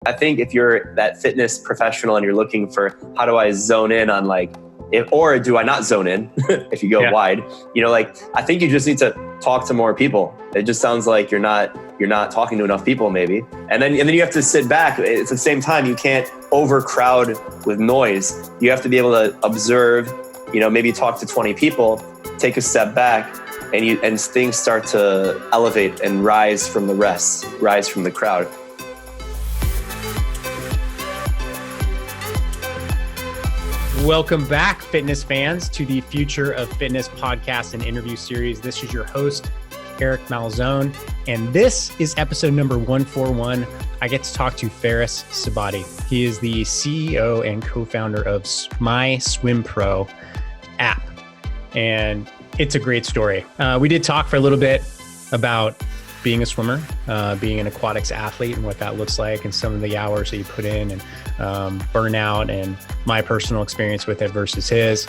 I think if you're that fitness professional and you're looking for how do I zone in on or do I not zone in if you go wide, I think you just need to talk to more people. It just sounds like you're not talking to enough people maybe. And then you have to sit back. At the same time, you can't overcrowd with noise. You have to be able to observe, maybe talk to 20 people, take a step back, and things start to elevate and rise from the crowd. Welcome back, fitness fans, to the Future of Fitness podcast and interview series. This is your host, Eric Malzone, and this is episode number 141. I get to talk to Faris Ksebati. He is the CEO and co-founder of MySwimPro app, and it's a great story. We did talk for a little bit about being a swimmer, being an aquatics athlete and what that looks like and some of the hours that you put in and burnout and my personal experience with it versus his.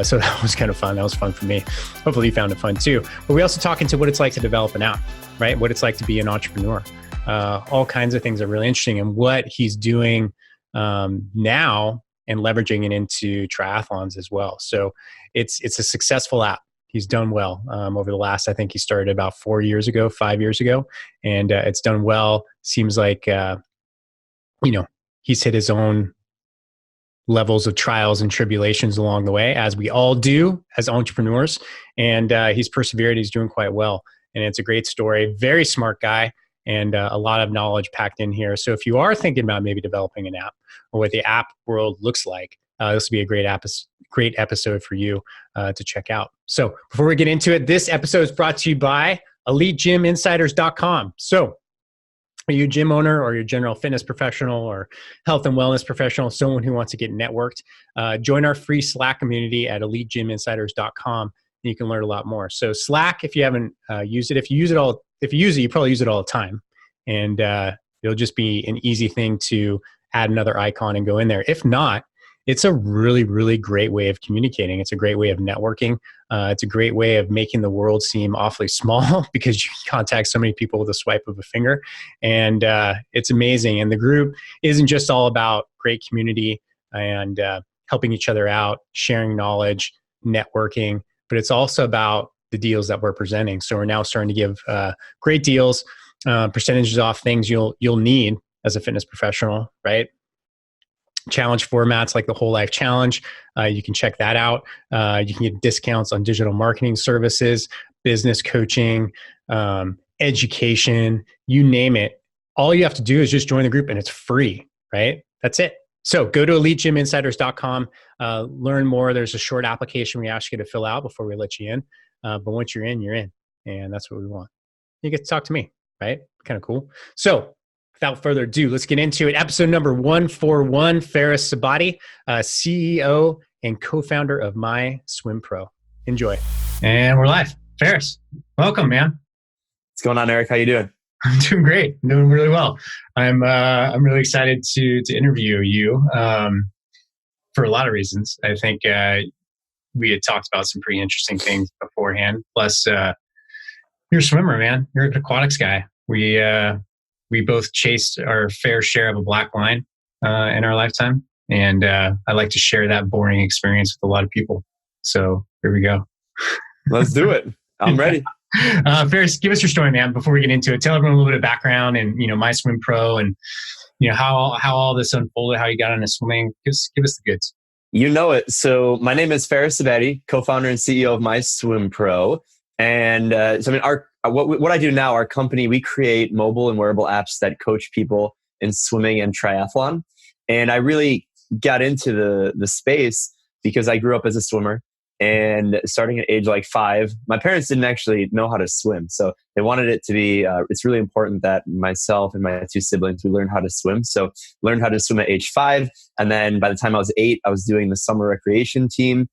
So that was kind of fun. That was fun for me. Hopefully you found it fun too. But we also talk into what it's like to develop an app, right? What it's like to be an entrepreneur. All kinds of things are really interesting and what he's doing now and leveraging it into triathlons as well. So it's a successful app. He's done well over the last, I think he started about 5 years ago, and it's done well. Seems like, he's hit his own levels of trials and tribulations along the way, as we all do as entrepreneurs. And he's persevered. He's doing quite well. And it's a great story. Very smart guy and a lot of knowledge packed in here. So if you are thinking about maybe developing an app or what the app world looks like, this will be a great episode for you to check out. So before we get into it, this episode is brought to you by EliteGymInsiders.com. So are you a gym owner or you're a general fitness professional or health and wellness professional, someone who wants to get networked, join our free Slack community at EliteGymInsiders.com and you can learn a lot more. So Slack, if you haven't used it, if you use it, you probably use it all the time. And it'll just be an easy thing to add another icon and go in there. If not, it's a really, really great way of communicating. It's a great way of networking. It's a great way of making the world seem awfully small because you can contact so many people with a swipe of a finger. And it's amazing. And the group isn't just all about great community and helping each other out, sharing knowledge, networking, but it's also about the deals that we're presenting. So we're now starting to give great deals, percentages off things you'll need as a fitness professional, right? Challenge formats like the Whole Life Challenge. You can check that out. You can get discounts on digital marketing services, business coaching, education, you name it. All you have to do is just join the group and it's free, right? That's it. So go to EliteGymInsiders.com, learn more. There's a short application we ask you to fill out before we let you in. But once you're in, you're in. And that's what we want. You get to talk to me, right? Kind of cool. So without further ado, let's get into it. Episode number 141, Faris Ksebati, CEO and co-founder of MySwimPro. Enjoy. And we're live. Faris, welcome, man. What's going on, Eric? How you doing? I'm doing great. I'm doing really well. I'm really excited to interview you for a lot of reasons. I think we had talked about some pretty interesting things beforehand. Plus, you're a swimmer, man. You're an aquatics guy. We both chased our fair share of a black line in our lifetime. And I like to share that boring experience with a lot of people. So here we go. Let's do it. I'm ready. Faris, give us your story, man, before we get into it. Tell everyone a little bit of background and, MySwimPro and, how all this unfolded, how you got into swimming. Give us the goods. You know it. So my name is Faris Ksebati, co-founder and CEO of MySwimPro. And what I do now, our company, we create mobile and wearable apps that coach people in swimming and triathlon. And I really got into the space because I grew up as a swimmer. And starting at age 5, my parents didn't actually know how to swim. So they wanted it to be, it's really important that myself and my 2 siblings, we learn how to swim. So learned how to swim at age 5. And then by the time I was 8, I was doing the summer recreation team,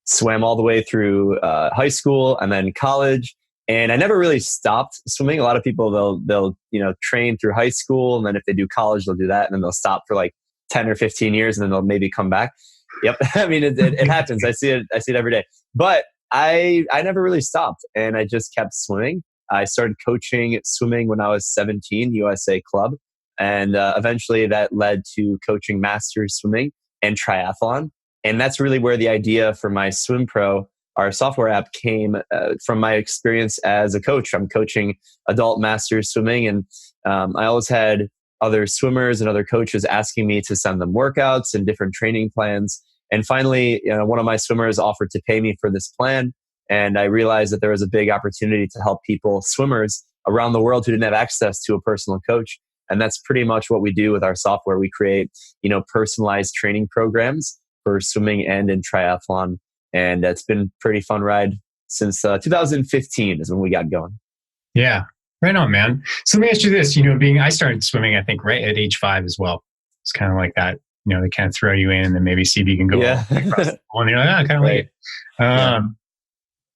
swam all the way through high school and then college. And I never really stopped swimming. A lot of people, they'll train through high school. And then if they do college, they'll do that. And then they'll stop for 10 or 15 years and then they'll maybe come back. Yep. I mean, it happens. I see it every day. But I never really stopped and I just kept swimming. I started coaching swimming when I was 17, USA Club. And eventually that led to coaching masters swimming and triathlon. And that's really where the idea for MySwimPro, our software app, came from my experience as a coach. I'm coaching adult masters swimming, and I always had other swimmers and other coaches asking me to send them workouts and different training plans. And finally, one of my swimmers offered to pay me for this plan. And I realized that there was a big opportunity to help people, swimmers around the world who didn't have access to a personal coach. And that's pretty much what we do with our software. We create, personalized training programs for swimming and in triathlon. And it's been a pretty fun ride since 2015 is when we got going. Yeah. Right on, man. So let me ask you this, I started swimming, I think, right at age 5 as well. It's kind of like that, they kind of throw you in and then maybe see if you can go across the pool. And you're like, kind of like it.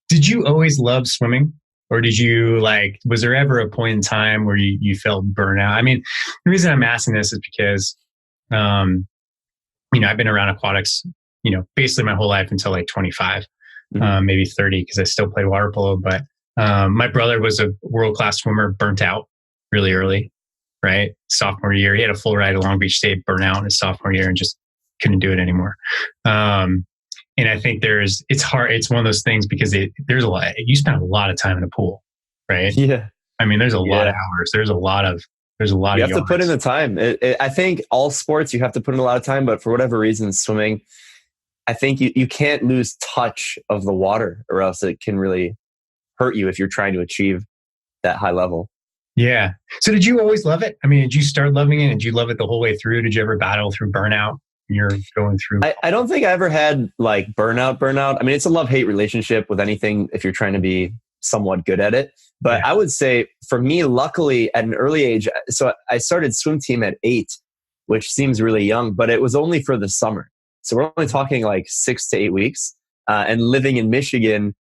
Did you always love swimming? Or did you was there ever a point in time where you felt burnout? I mean, the reason I'm asking this is because, I've been around aquatics, basically my whole life until 25, maybe 30, because I still played water polo. But my brother was a world-class swimmer, burnt out really early, right? Sophomore year, he had a full ride at Long Beach State, burnt out in his sophomore year and just couldn't do it anymore. And I think it's hard. It's one of those things because there's a lot, you spend a lot of time in a pool, right? Yeah. I mean, there's a lot of hours. There's a lot of you have to put in the time. I think all sports, you have to put in a lot of time, but for whatever reason, swimming, I think you can't lose touch of the water or else it can really hurt you if you're trying to achieve that high level. Yeah. So did you always love it? I mean, did you start loving it? Did you love it the whole way through? Did you ever battle through burnout? You're going through. I don't think I ever had burnout. I mean, it's a love-hate relationship with anything if you're trying to be somewhat good at it. But I would say for me, luckily at an early age, so I started swim team at 8, which seems really young, but it was only for the summer. So we're only talking 6 to 8 weeks. And living in Michigan,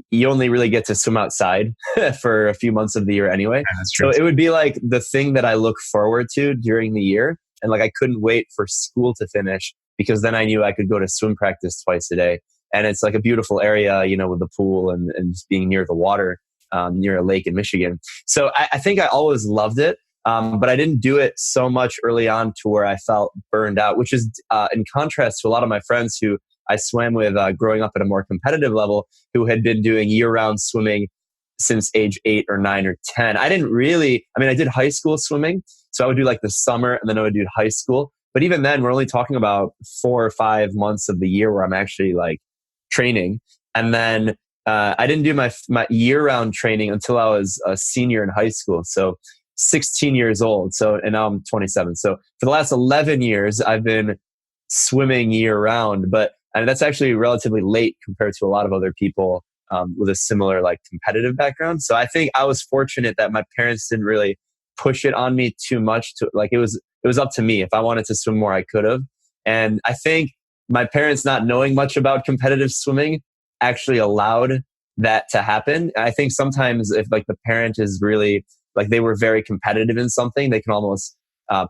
you only really get to swim outside for a few months of the year anyway. Yeah, that's true. So it would be the thing that I look forward to during the year. And I couldn't wait for school to finish because then I knew I could go to swim practice twice a day. And it's a beautiful area, with the pool and just being near the water, near a lake in Michigan. So I think I always loved it. But I didn't do it so much early on to where I felt burned out, which is in contrast to a lot of my friends who I swam with growing up at a more competitive level, who had been doing year-round swimming since age 8 or 9 or 10. I did high school swimming. So I would do the summer and then I would do high school. But even then, we're only talking about 4 or 5 months of the year where I'm actually training. And then I didn't do my year-round training until I was a senior in high school. So 16 years old. And now I'm 27. So for the last 11 years, I've been swimming year-round. But that's actually relatively late compared to a lot of other people with a similar competitive background. So I think I was fortunate that my parents didn't really push it on me too much. It was up to me. If I wanted to swim more, I could have. And I think my parents not knowing much about competitive swimming actually allowed that to happen. I think sometimes if the parent is really they were very competitive in something, they can almost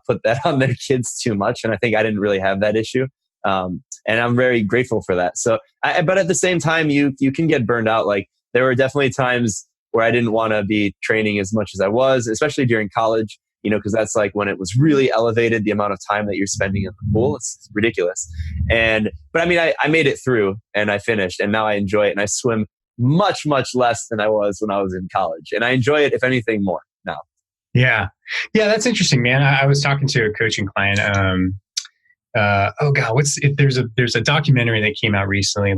put that on their kids too much. And I think I didn't really have that issue. And I'm very grateful for that. So, but at the same time, you can get burned out. There were definitely times where I didn't want to be training as much as I was, especially during college, because that's when it was really elevated, the amount of time that you're spending in the pool. It's ridiculous. But I made it through and I finished and now I enjoy it. And I swim much, much less than I was when I was in college. And I enjoy it, if anything, more now. Yeah. Yeah, that's interesting, man. I was talking to a coaching client. There's a documentary that came out recently,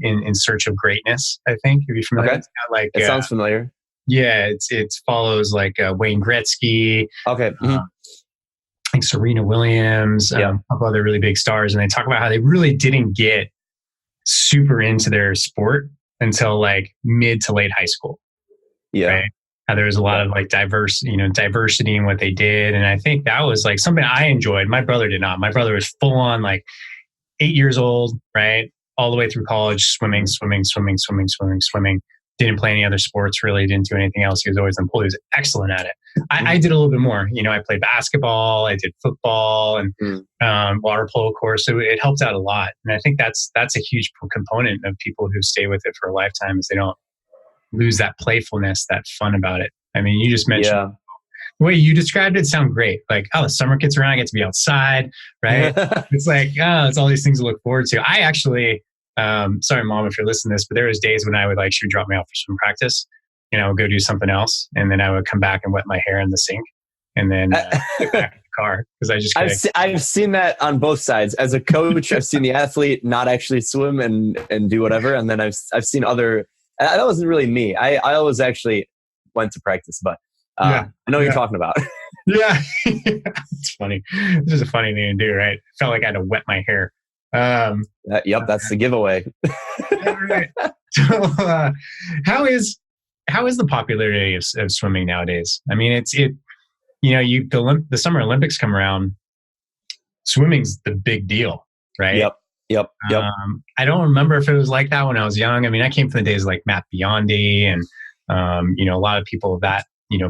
in Search of Greatness, I think. Are you familiar? Okay. It sounds familiar. Yeah, it follows Wayne Gretzky. Okay. Serena Williams, a couple other really big stars, and they talk about how they really didn't get super into their sport until mid to late high school. Yeah. Right? How there was a lot of diversity in what they did. And I think that was something I enjoyed. My brother did not. My brother was full on 8 years old, right? All the way through college, swimming. Didn't play any other sports, really didn't do anything else. He was always in the pool. He was excellent at it. I did a little bit more. I played basketball, I did football and water polo, of course. So it helped out a lot. And I think that's a huge component of people who stay with it for a lifetime is they don't lose that playfulness, that fun about it. I mean, you just mentioned the way you described it sound great. Like, oh, the summer gets around, I get to be outside, right? It's like, oh, it's all these things to look forward to. I actually, sorry, mom, if you're listening to this, but there was days when I would like, she would drop me off for swim practice, go do something else. And then I would come back and wet my hair in the sink and then get back in the car because I just I've seen that on both sides. As a coach, I've seen the athlete not actually swim and do whatever. And then I've seen other, that wasn't really me. I always actually went to practice, but I know what you're talking about. Yeah. It's funny. This is a funny thing to do, right? I felt like I had to wet my hair. Yep, that's the giveaway. Right. So, how is the popularity of swimming nowadays? I mean, the Summer Olympics come around, swimming's the big deal, right? Yep. I don't remember if it was like that when I was young. I mean, I came from the days like Matt Biondi and a lot of people that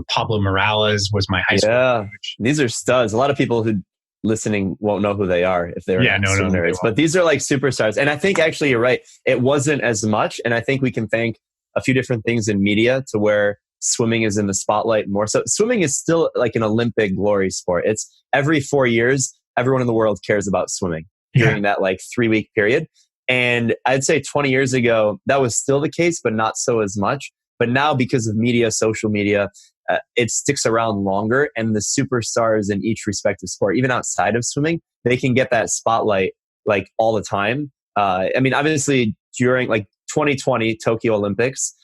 Pablo Morales was my high school coach. These are studs. A lot of people who listening won't know who they are if they're nerds, but these are like superstars. And I think actually you're right. It wasn't as much, and I think we can thank a few different things in media to where swimming is in the spotlight more. So swimming is still like an Olympic glory sport. It's every 4 years, everyone in the world cares about swimming during that like 3-week period. And I'd say 20 years ago, that was still the case, but not so as much. But now because of media, social media, it sticks around longer, and the superstars in each respective sport, even outside of swimming, they can get that spotlight like all the time. I mean, obviously during like 2020 Tokyo Olympics,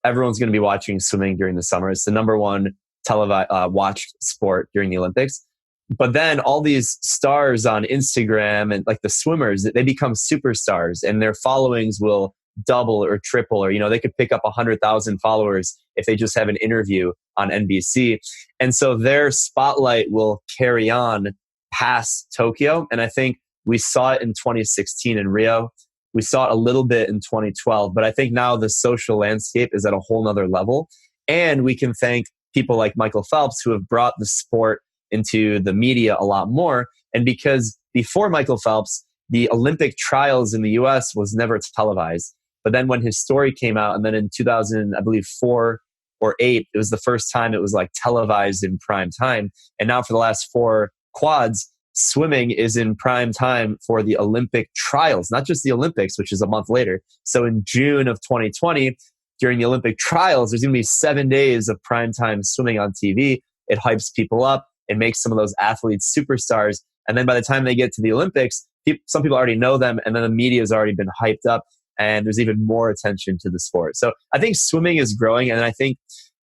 everyone's going to be watching swimming during the summer. It's the number one watched sport during the Olympics. But then all these stars on Instagram and like the swimmers, they become superstars, and their followings will double or triple, or they could pick up 100,000 followers if they just have an interview on NBC. And so their spotlight will carry on past Tokyo. And I think we saw it in 2016 in Rio. We saw it a little bit in 2012, but I think now the social landscape is at a whole nother level. And we can thank people like Michael Phelps who have brought the sport into the media a lot more. And because before Michael Phelps, the Olympic trials in the US was never televised. But then when his story came out, and then in 2000, I believe 4 or 8, it was the first time it was like televised in prime time. And now for the last 4 quads, swimming is in prime time for the Olympic trials, not just the Olympics, which is a month later. So in June of 2020, during the Olympic trials, there's going to be 7 days of prime time swimming on TV. It hypes people up. It makes some of those athletes superstars. And then by the time they get to the Olympics, some people already know them, and then the media has already been hyped up, and there's even more attention to the sport. So I think swimming is growing. And I think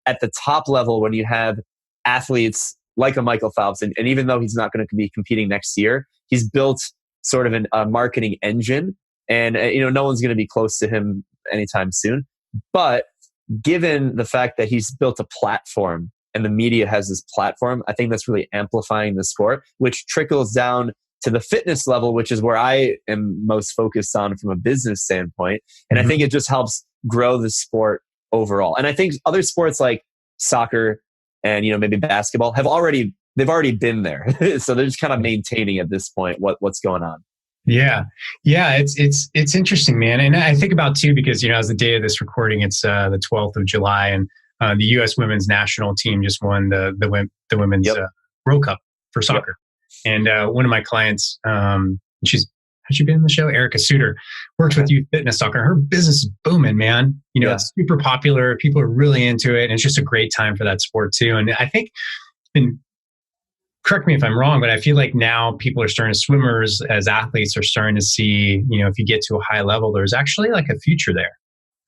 at the top level, when you have athletes like a Michael Phelps, and even though he's not going to be competing next year, he's built sort of a marketing engine. And, no one's going to be close to him anytime soon. But given the fact that he's built a platform and the media has this platform, I think that's really amplifying the sport, which trickles down to the fitness level, which is where I am most focused on from a business standpoint. And I think it just helps grow the sport overall. And I think other sports like soccer and, maybe basketball they've already been there. So they're just kind of maintaining at this point what's going on. Yeah. It's interesting, man. And I think about too, because, as the day of this recording, it's the 12th of July, and the U.S. women's national team just won the women's World Cup for soccer. And one of my clients, has she been in the show? Erica Suter works with Youth Fitness Soccer. Her business is booming, man. It's super popular. People are really into it. And it's just a great time for that sport too. And I think, and correct me if I'm wrong, but I feel like now people are starting to, swimmers as athletes are starting to see, if you get to a high level, there's actually like a future there.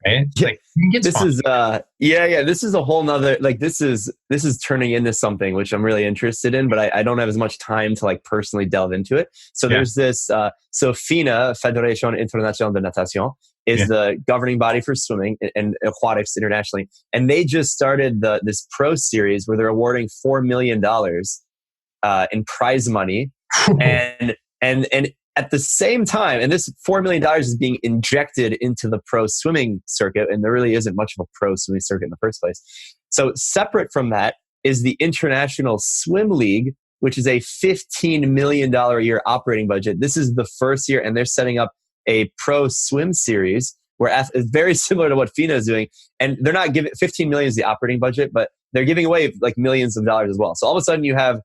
Right? Like, this is this is a whole nother, like, this is turning into something which I'm really interested in, but I don't have as much time to like personally delve into it. So there's this so FINA, Fédération Internationale de Natation, is the governing body for swimming and aquatics internationally, and they just started this pro series where they're awarding $4 million in prize money, and at the same time, and this $4 million is being injected into the pro swimming circuit, and there really isn't much of a pro swimming circuit in the first place. So separate from that is the International Swim League, which is a $15 million a year operating budget. This is the first year, and they're setting up a pro swim series where it's very similar to what FINA is doing. And they're not giving $15 million is the operating budget, but they're giving away like millions of dollars as well. So all of a sudden you have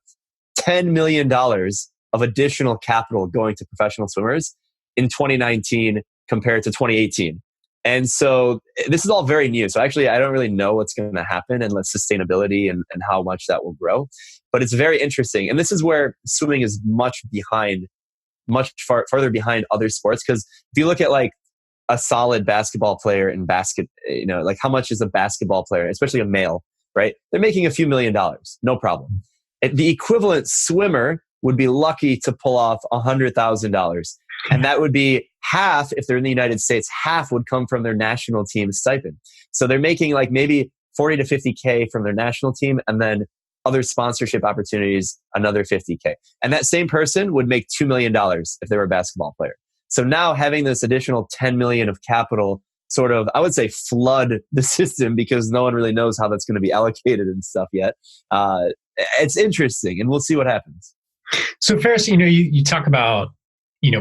$10 million of additional capital going to professional swimmers in 2019 compared to 2018. And so this is all very new. So actually, I don't really know what's going to happen and sustainability and how much that will grow. But it's very interesting. And this is where swimming is much farther behind other sports. Because if you look at like a solid basketball player in like how much is a basketball player, especially a male, right? They're making a few $1,000,000, no problem. The equivalent swimmer would be lucky to pull off $100,000. And that would be half, if they're in the United States, half would come from their national team stipend. So they're making like maybe 40 to 50K from their national team, and then other sponsorship opportunities, another 50K. And that same person would make $2 million if they were a basketball player. So now having this additional 10 million of capital sort of, I would say, flood the system, because no one really knows how that's going to be allocated and stuff yet. It's interesting, and we'll see what happens. So Ferris, you talk about,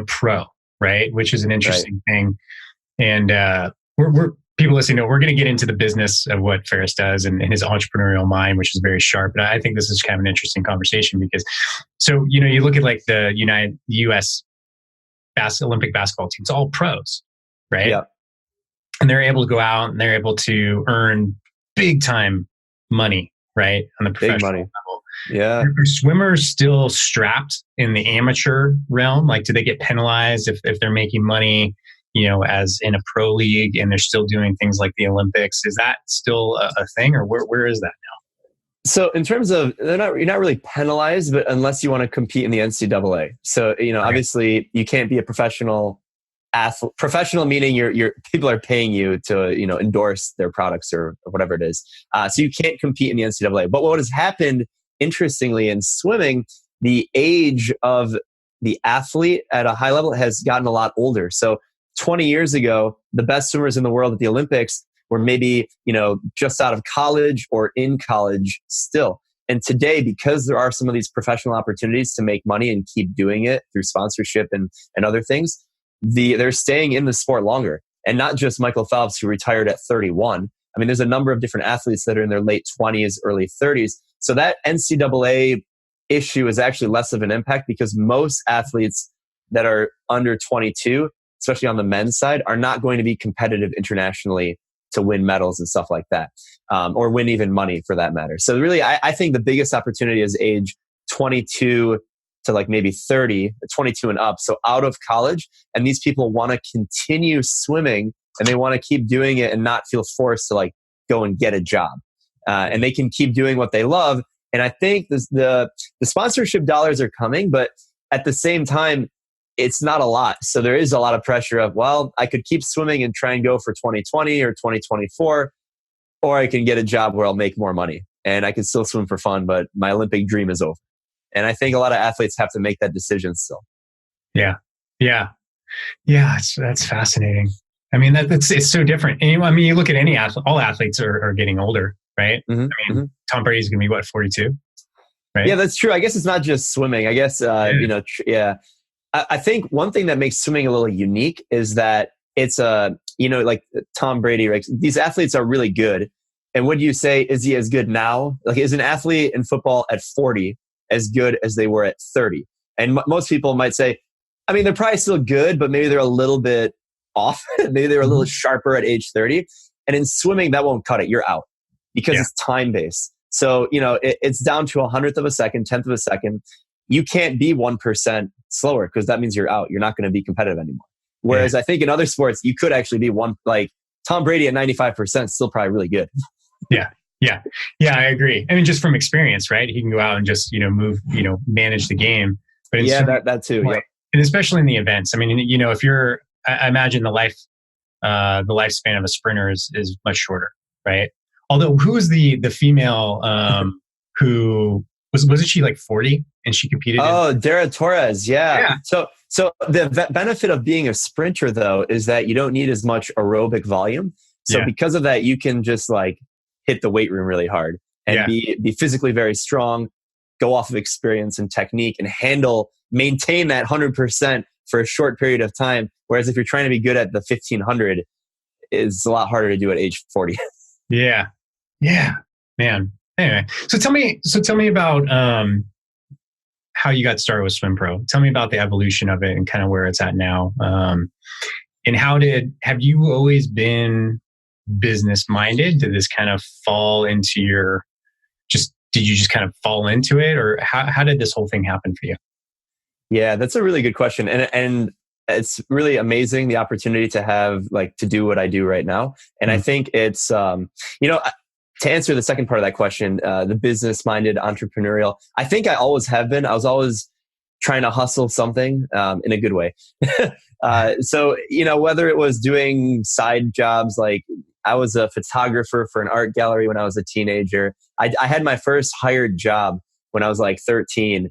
pro, right? Which is an interesting thing. And we're people listening, we're going to get into the business of what Ferris does and his entrepreneurial mind, which is very sharp. But I think this is kind of an interesting conversation because, so, you look at like the U.S. Olympic basketball team, it's all pros, right? Yeah. And they're able to go out and they're able to earn big time money, right? On the professional level. Yeah. Are swimmers still strapped in the amateur realm? Like, do they get penalized if they're making money, as in a pro league, and they're still doing things like the Olympics? Is that still a thing, or where is that now? So in terms of, you're not really penalized, but unless you want to compete in the NCAA. So, obviously you can't be a professional athlete. Professional meaning your people are paying you to, endorse their products or whatever it is. So you can't compete in the NCAA. But what has happened, interestingly, in swimming, the age of the athlete at a high level has gotten a lot older. So 20 years ago, the best swimmers in the world at the Olympics were maybe, just out of college or in college still. And today, because there are some of these professional opportunities to make money and keep doing it through sponsorship and other things, they're staying in the sport longer. And not just Michael Phelps, who retired at 31. I mean, there's a number of different athletes that are in their late 20s, early 30s. So that NCAA issue is actually less of an impact, because most athletes that are under 22, especially on the men's side, are not going to be competitive internationally to win medals and stuff like that, or win even money for that matter. So really, I think the biggest opportunity is age 22 to like maybe 30, 22 and up. So out of college, and these people want to continue swimming and they want to keep doing it and not feel forced to like go and get a job. And they can keep doing what they love. And I think the sponsorship dollars are coming, but at the same time, it's not a lot. So there is a lot of pressure of, well, I could keep swimming and try and go for 2020 or 2024, or I can get a job where I'll make more money and I can still swim for fun, but my Olympic dream is over. And I think a lot of athletes have to make that decision still. Yeah. That's fascinating. I mean, it's so different. And, I mean, you look at any athlete, all athletes are getting older, right? Mm-hmm. I mean, Tom Brady's going to be what, 42? Right? Yeah, that's true. I guess it's not just swimming. I guess, I think one thing that makes swimming a little unique is that it's like Tom Brady, right? These athletes are really good. And would you say, is he as good now? Like, is an athlete in football at 40 as good as they were at 30? And most people might say, I mean, they're probably still good, but maybe they're a little bit off. Maybe they're a little sharper at age 30. And in swimming, that won't cut it. You're out because it's time-based. So, it's down to 100th of a second, 10th of a second. You can't be 1% slower because that means you're out. You're not going to be competitive anymore. Whereas I think in other sports, you could actually be like Tom Brady at 95%, still probably really good. Yeah, I agree. I mean, just from experience, right? He can go out and just, move, manage the game. But that too. Yeah. And especially in the events. I mean, if you're, I imagine the lifespan of a sprinter is much shorter, right? Although, who was the female who wasn't she like 40 and she competed? Dara Torres. Yeah. So the benefit of being a sprinter though is that you don't need as much aerobic volume. So because of that, you can just like hit the weight room really hard and be physically very strong, go off of experience and technique, and maintain that 100% for a short period of time. Whereas if you're trying to be good at the 1500, it's a lot harder to do at age 40. Yeah, man. Anyway, so tell me about how you got started with SwimPro. Tell me about the evolution of it and kind of where it's at now. And have you always been business minded? Did this kind of fall into did you just kind of fall into it, or how did this whole thing happen for you? Yeah, that's a really good question. And it's really amazing the opportunity to have to do what I do right now. And I think it's, to answer the second part of that question, the business minded entrepreneurial, I think I always have been. I was always trying to hustle something in a good way. So, whether it was doing side jobs, like I was a photographer for an art gallery when I was a teenager. I had my first hired job when I was like 13,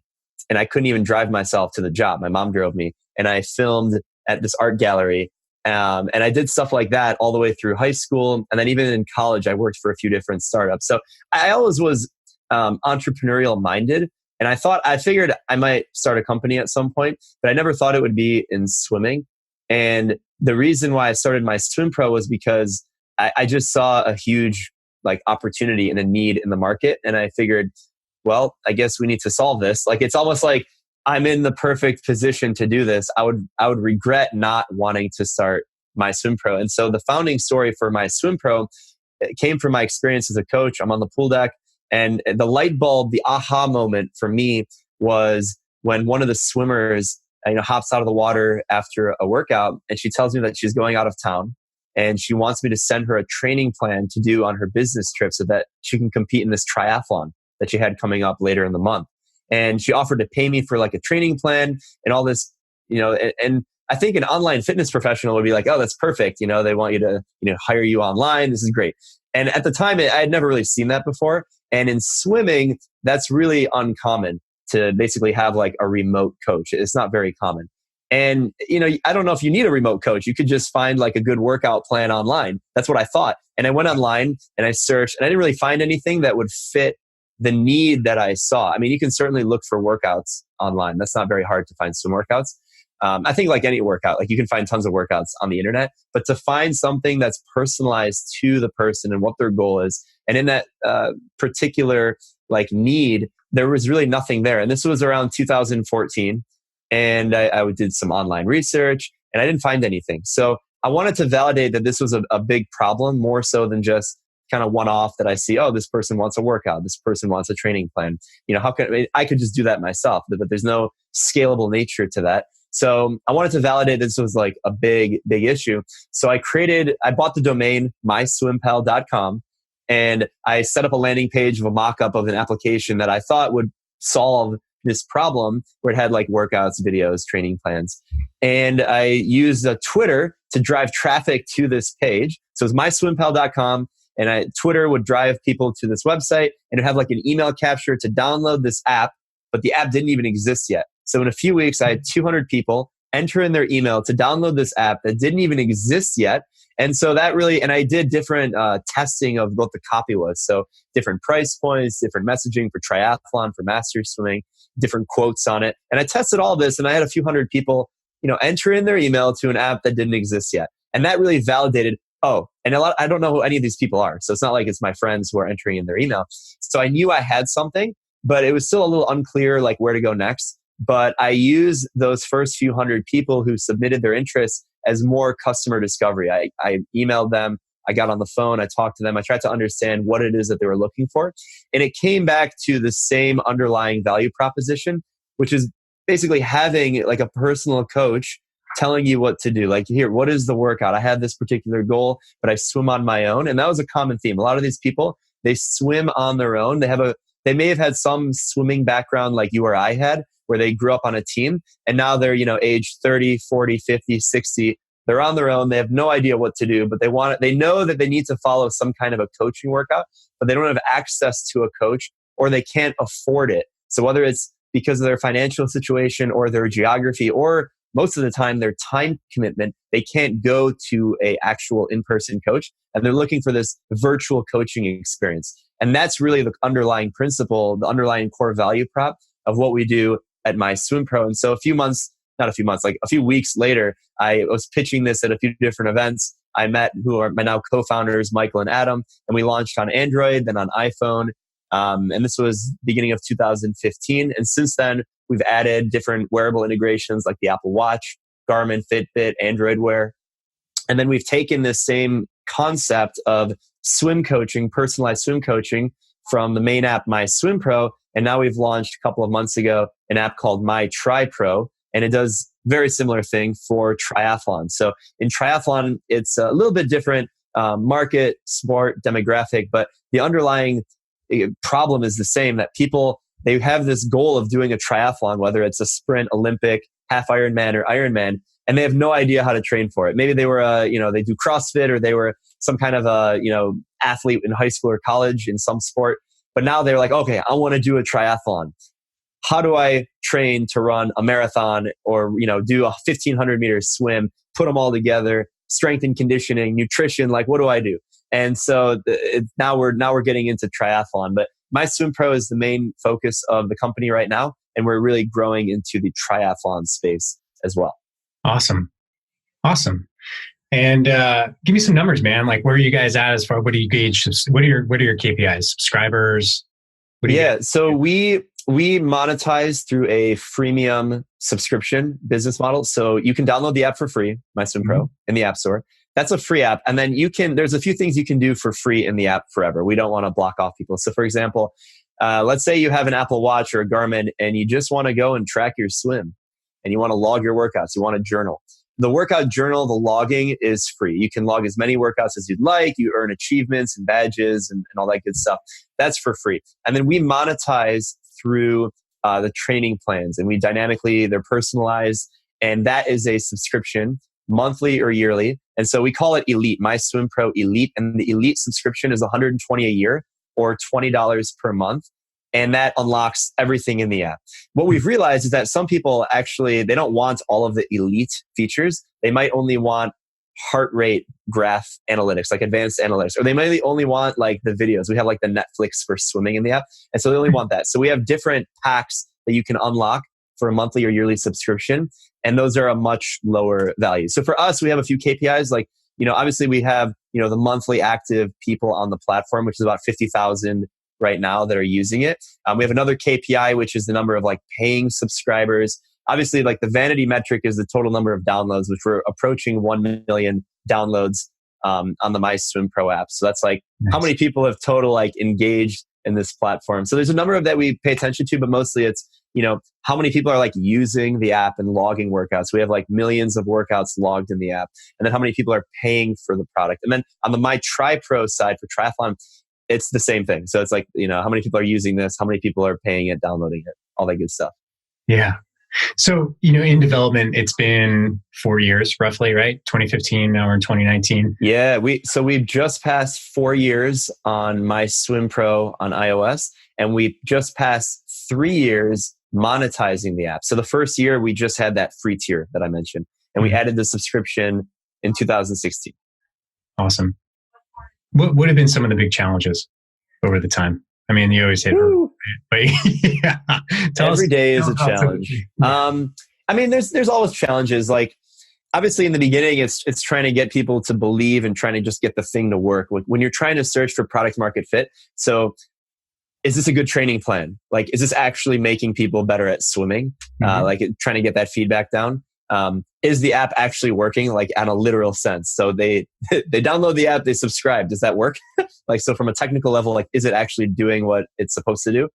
and I couldn't even drive myself to the job. My mom drove me, and I filmed at this art gallery. And I did stuff like that all the way through high school. And then even in college, I worked for a few different startups. So I always was entrepreneurial minded. And I figured I might start a company at some point, but I never thought it would be in swimming. And the reason why I started my SwimPro was because I just saw a huge opportunity and a need in the market. And I figured, well, I guess we need to solve this. It's almost like I'm in the perfect position to do this. I would regret not wanting to start my SwimPro. And so the founding story for my SwimPro came from my experience as a coach. I'm on the pool deck, and the light bulb, the aha moment for me was when one of the swimmers, hops out of the water after a workout, and she tells me that she's going out of town, and she wants me to send her a training plan to do on her business trip so that she can compete in this triathlon that she had coming up later in the month. And she offered to pay me for a training plan and all this, and I think an online fitness professional would be like, oh, that's perfect. They want you to, hire you online. This is great. And at the time, I had never really seen that before. And in swimming, that's really uncommon to basically have a remote coach. It's not very common. And, I don't know if you need a remote coach. You could just find a good workout plan online. That's what I thought. And I went online and I searched, and I didn't really find anything that would fit the need that I saw. I mean, you can certainly look for workouts online. That's not very hard to find swim workouts. I think any workout, you can find tons of workouts on the internet, but to find something that's personalized to the person and what their goal is, and in that particular need, there was really nothing there. And this was around 2014, and I did some online research, and I didn't find anything. So I wanted to validate that this was a big problem, more so than just kind of one off that I see, oh, this person wants a workout, this person wants a training plan. I could just do that myself, but there's no scalable nature to that. So I wanted to validate this was a big issue. So I bought the domain myswimpal.com, and I set up a landing page of a mock-up of an application that I thought would solve this problem, where it had workouts, videos, training plans. And I used Twitter to drive traffic to this page. So it's myswimpal.com. And Twitter would drive people to this website, and it'd have an email capture to download this app, but the app didn't even exist yet. So in a few weeks, I had 200 people enter in their email to download this app that didn't even exist yet. And so and I did different testing of what the copy was. So different price points, different messaging for triathlon, for master swimming, different quotes on it. And I tested all this, and I had a few hundred people, enter in their email to an app that didn't exist yet. And that really validated, oh, and I don't know who any of these people are. So it's not like it's my friends who are entering in their email. So I knew I had something, but it was still a little unclear where to go next. But I used those first few hundred people who submitted their interests as more customer discovery. I emailed them, I got on the phone, I talked to them, I tried to understand what it is that they were looking for. And it came back to the same underlying value proposition, which is basically having a personal coach telling you what to do. Here, what is the workout? I have this particular goal, but I swim on my own. And that was a common theme. A lot of these people, they swim on their own. They may have had some swimming background like you or I had, where they grew up on a team, and now they're, age 30, 40, 50, 60. They're on their own. They have no idea what to do, but they know that they need to follow some kind of a coaching workout, but they don't have access to a coach, or they can't afford it. So whether it's because of their financial situation or their geography, or most of the time their time commitment, they can't go to a actual in-person coach, and they're looking for this virtual coaching experience. And that's really the underlying principle, the underlying core value prop of what we do at MySwimPro. And so a few weeks later, I was pitching this at a few different events. I met who are my now co-founders, Michael and Adam, and we launched on Android, then on iPhone. And this was beginning of 2015. And since then, we've added different wearable integrations like the Apple Watch, Garmin, Fitbit, Android Wear. And then we've taken this same concept of swim coaching, personalized swim coaching from the main app, MySwimPro. And now we've launched a couple of months ago an app called MyTriPro. And it does very similar thing for triathlon. So in triathlon, it's a little bit different market, sport, demographic, but the underlying problem is the same, that people, they have this goal of doing a triathlon, whether it's a sprint, Olympic, half Ironman or Ironman, and they have no idea how to train for it. Maybe they were, they do CrossFit, or they were some kind of a, athlete in high school or college in some sport. But now they're like, okay, I want to do a triathlon. How do I train to run a marathon or, do a 1,500 meter swim, put them all together, strength and conditioning, nutrition, like what do I do? And so now we're getting into triathlon, but MySwimPro is the main focus of the company right now. And we're really growing into the triathlon space as well. Awesome. And give me some numbers, man. Like, where are you guys at as far? What do you gauge? What are your KPIs? Subscribers? So we monetize through a freemium subscription business model. So you can download the app for free, MySwimPro, in the App Store. That's a free app. And then there's a few things you can do for free in the app forever. We don't want to block off people. So for example, let's say you have an Apple Watch or a Garmin and you just want to go and track your swim and you want to log your workouts. You want to journal. The workout journal, the logging is free. You can log as many workouts as you'd like. You earn achievements and badges and all that good stuff. That's for free. And then we monetize through the training plans, and they're personalized. And that is a subscription, monthly or yearly. And so we call it Elite, MySwimPro Elite. And the Elite subscription is $120 a year or $20 per month. And that unlocks everything in the app. What we've realized is that some people actually, they don't want all of the Elite features. They might only want heart rate graph analytics, like advanced analytics, or they might only want like the videos. We have like the Netflix for swimming in the app. And so they only want that. So we have different packs that you can unlock for a monthly or yearly subscription. And those are a much lower value. So for us, we have a few KPIs. Like, obviously we have, the monthly active people on the platform, which is about 50,000 right now that are using it. We have another KPI, which is the number of like paying subscribers. Obviously, like the vanity metric is the total number of downloads, which we're approaching 1 million downloads on the MySwimPro app. So that's like how many people have total like engaged in this platform. So there's a number of that we pay attention to, but mostly it's, how many people are like using the app and logging workouts. We have like millions of workouts logged in the app. And then how many people are paying for the product. And then on the MyTriPro side for triathlon, it's the same thing. So it's like, how many people are using this? How many people are paying it, downloading it, all that good stuff. Yeah. So, in development, it's been 4 years roughly, right? 2015, now we're in 2019. Yeah. We've just passed 4 years on MySwimPro on iOS, and we just passed 3 years monetizing the app. So the first year we just had that free tier that I mentioned, and we added the subscription in 2016. Awesome. What have been some of the big challenges over the time? I mean, you always hit, but yeah. Every day is a challenge. I mean, there's always challenges. Like, obviously, in the beginning, it's trying to get people to believe and trying to just get the thing to work. When you're trying to search for product market fit, so is this a good training plan? Like, is this actually making people better at swimming? Like, trying to get that feedback down. Is the app actually working, like on a literal sense? So they download the app, they subscribe. Does that work? Like, so from a technical level, like, is it actually doing what it's supposed to do?